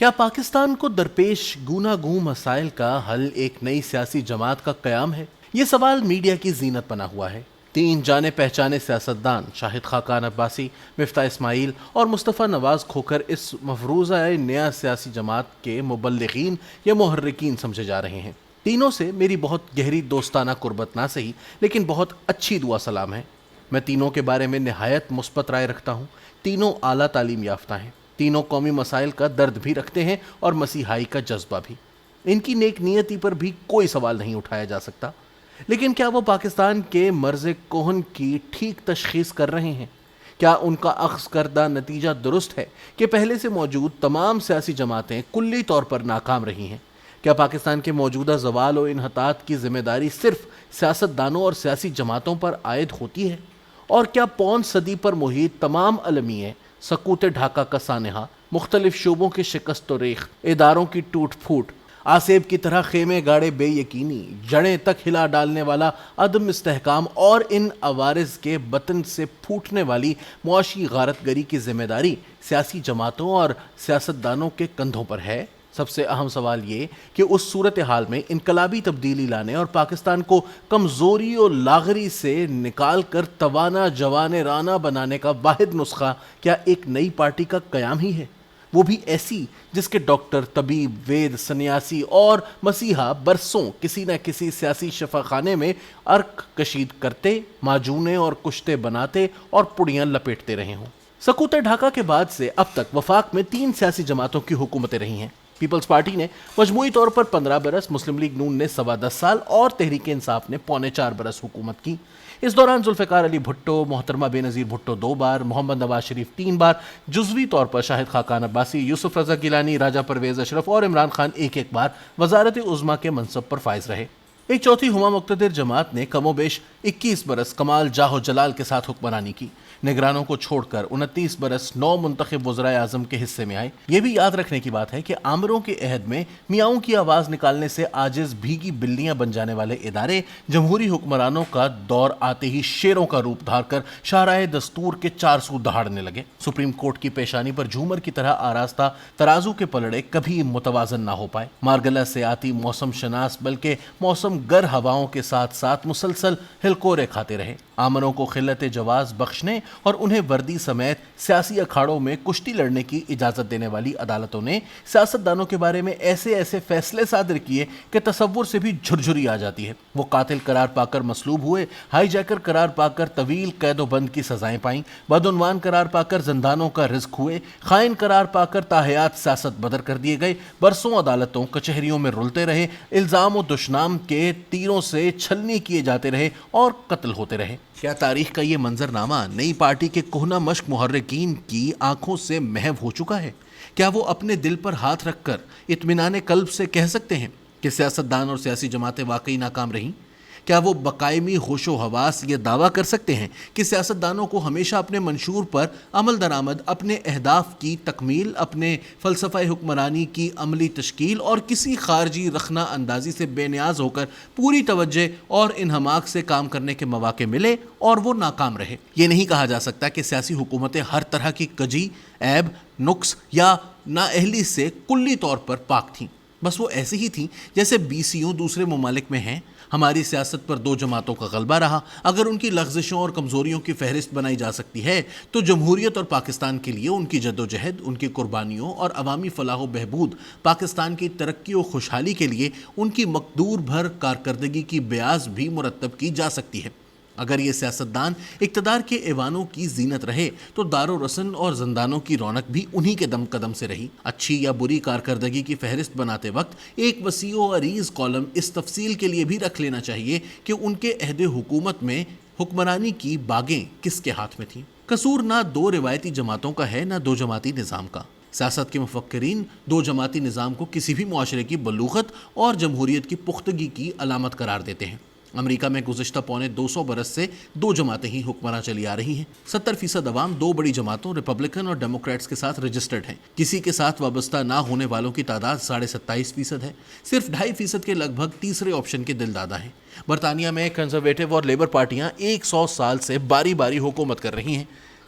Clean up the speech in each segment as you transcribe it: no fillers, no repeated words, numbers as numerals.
کیا پاکستان کو درپیش گوناگوں مسائل کا حل ایک نئی سیاسی جماعت کا قیام ہے؟ یہ سوال میڈیا کی زینت بنا ہوا ہے۔ تین جانے پہچانے سیاستدان شاہد خاقان عباسی، مفتاح اسماعیل اور مصطفیٰ نواز کھوکھر اس مفروضہ نیا سیاسی جماعت کے مبلغین یا محرکین سمجھے جا رہے ہیں۔ تینوں سے میری بہت گہری دوستانہ قربت نہ سہی لیکن بہت اچھی دعا سلام ہے۔ میں تینوں کے بارے میں نہایت مثبت رائے رکھتا ہوں۔ تینوں اعلیٰ تعلیم یافتہ ہیں، تینوں قومی مسائل کا درد بھی رکھتے ہیں اور مسیحائی کا جذبہ بھی۔ ان کی نیک نیتی پر بھی کوئی سوال نہیں اٹھایا جا سکتا، لیکن کیا وہ پاکستان کے مرض کہن کی ٹھیک تشخیص کر رہے ہیں؟ کیا ان کا اخذ کردہ نتیجہ درست ہے کہ پہلے سے موجود تمام سیاسی جماعتیں کلی طور پر ناکام رہی ہیں؟ کیا پاکستان کے موجودہ زوال و انحطاط کی ذمہ داری صرف سیاستدانوں اور سیاسی جماعتوں پر عائد ہوتی ہے؟ اور کیا پون صدی پر محیط تمام المیے، سکوت ڈھاکہ کا سانحہ، مختلف شعبوں کے شکست و ریخت، اداروں کی ٹوٹ پھوٹ، آسیب کی طرح خیمے گاڑے بے یقینی، جڑیں تک ہلا ڈالنے والا عدم استحکام اور ان عوارض کے بطن سے پھوٹنے والی معاشی غارت گری کی ذمہ داری سیاسی جماعتوں اور سیاستدانوں کے کندھوں پر ہے؟ سب سے اہم سوال یہ کہ اس صورتحال میں انقلابی تبدیلی لانے اور پاکستان کو کمزوری اور لاغری سے نکال کر توانا جوان رانا بنانے کا واحد نسخہ کیا ایک نئی پارٹی کا قیام ہی ہے؟ وہ بھی ایسی جس کے ڈاکٹر، طبیب، وید، سنیاسی اور مسیحا برسوں کسی نہ کسی سیاسی شفا خانے میں عرق کشید کرتے، معجونے اور کشتے بناتے اور پڑیاں لپیٹتے رہے ہوں۔ سکوت ڈھاکہ کے بعد سے اب تک وفاق میں 3 سیاسی جماعتوں کی حکومتیں رہی ہیں۔ پیپلز پارٹی نے مجموعی طور پر 15 برس، مسلم لیگ نون نے 10.25 سال اور تحریک انصاف نے 3.25 برس حکومت کی۔ اس دوران ذوالفقار علی بھٹو، محترمہ بے نظیر بھٹو 2 بار، محمد نواز شریف 3 بار، جزوی طور پر شاہد خاقان عباسی، یوسف رضا گیلانی، راجہ پرویز اشرف اور عمران خان ایک بار وزارت عظمیٰ کے منصب پر فائز رہے۔ ایک چوتھی ہما مقتدر جماعت نے کم و بیش 21 برس کمال جاہ و جلال کے ساتھ حکمرانی کی۔ نگرانوں کو چھوڑ کر 29 برس 9 منتخب وزرائے اعظم کے حصے میں آئے۔ یہ بھی یاد رکھنے کی بات ہے کہ آمروں کے عہد میں میاؤں کی آواز نکالنے سے عاجز بھیگی بلیاں بن جانے والے ادارے جمہوری حکمرانوں کا دور آتے ہی شیروں کا روپ دھار کر شاہراہ دستور کے 4 سو دہاڑنے لگے۔ سپریم کورٹ کی پیشانی پر جھومر کی طرح آراستہ ترازو کے پلڑے کبھی متوازن نہ ہو پائے۔ مارگلہ سے آتی موسم شناس بلکہ موسم گر ہواؤں کے ساتھ ساتھ مسلسل ہلکورے کھاتے رہے۔ آمروں کو خلت جواز بخشنے اور انہیں وردی سمیت سیاسی اکھاڑوں میں کشتی لڑنے کی اجازت دینے والی عدالتوں نے سیاستدانوں کے بارے میں ایسے فیصلے صادر کیے کہ تصور سے بھی جھرجھری آ جاتی ہے۔ وہ قاتل قرار پا کر مسلوب ہوئے، ہائی جیکر قرار پا کر طویل قید و بند کی سزائیں پائیں، بدعنوان قرار پا کر زندانوں کا رزق ہوئے، خائن قرار پا کر تاحیات سیاست بدر کر دیے گئے، برسوں عدالتوں کچہریوں میں رلتے رہے، الزام و دشنام کے تیروں سے چھلنی کیے جاتے رہے اور قتل ہوتے رہے۔ کیا تاریخ کا یہ منظرنامہ نئی پارٹی کے کہنہ مشق محرکین کی آنکھوں سے محو ہو چکا ہے؟ کیا وہ اپنے دل پر ہاتھ رکھ کر اطمینان قلب سے کہہ سکتے ہیں کہ سیاستدان اور سیاسی جماعتیں واقعی ناکام رہیں؟ کیا وہ بقائمی ہوش و حواس یہ دعویٰ کر سکتے ہیں کہ سیاستدانوں کو ہمیشہ اپنے منشور پر عمل درآمد، اپنے اہداف کی تکمیل، اپنے فلسفہ حکمرانی کی عملی تشکیل اور کسی خارجی رخنہ اندازی سے بے نیاز ہو کر پوری توجہ اور انہماک سے کام کرنے کے مواقع ملے اور وہ ناکام رہے؟ یہ نہیں کہا جا سکتا کہ سیاسی حکومتیں ہر طرح کی کجی، عیب، نقص یا نااہلی سے کلی طور پر پاک تھیں۔ بس وہ ایسے ہی تھیں جیسے BCO دوسرے ممالک میں ہیں۔ ہماری سیاست پر 2 جماعتوں کا غلبہ رہا۔ اگر ان کی لغزشوں اور کمزوریوں کی فہرست بنائی جا سکتی ہے تو جمہوریت اور پاکستان کے لیے ان کی جدوجہد، ان کی قربانیوں اور عوامی فلاح و بہبود، پاکستان کی ترقی و خوشحالی کے لیے ان کی مقدور بھر کارکردگی کی بیاض بھی مرتب کی جا سکتی ہے۔ اگر یہ سیاستدان اقتدار کے ایوانوں کی زینت رہے تو دار و رسن اور زندانوں کی رونق بھی انہی کے دم قدم سے رہی۔ اچھی یا بری کارکردگی کی فہرست بناتے وقت ایک وسیع و عریض کالم اس تفصیل کے لیے بھی رکھ لینا چاہیے کہ ان کے عہد حکومت میں حکمرانی کی باغیں کس کے ہاتھ میں تھیں۔ قصور نہ 2 روایتی جماعتوں کا ہے، نہ 2 جماعتی نظام کا۔ سیاست کے مفکرین 2 جماعتی نظام کو کسی بھی معاشرے کی بلوغت اور جمہوریت کی پختگی کی علامت قرار دیتے ہیں۔ امریکہ میں گزشتہ 250 برس سے 2 جماعتیں ہی حکمراں چلی آ رہی ہیں۔ 70% عوام 2 بڑی جماعتوں ریپبلکن اور ڈیموکریٹس کے ساتھ رجسٹرڈ ہیں۔ کسی کے ساتھ وابستہ نہ ہونے والوں کی تعداد 27.5% ہے۔ صرف 2.5% کے لگ بھگ تیسرے آپشن کے دل دادا ہیں۔ برطانیہ میں کنزرویٹو اور لیبر پارٹیاں 100 سال سے باری باری حکومت کر رہی ہیں۔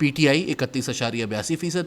PTI 31.82%,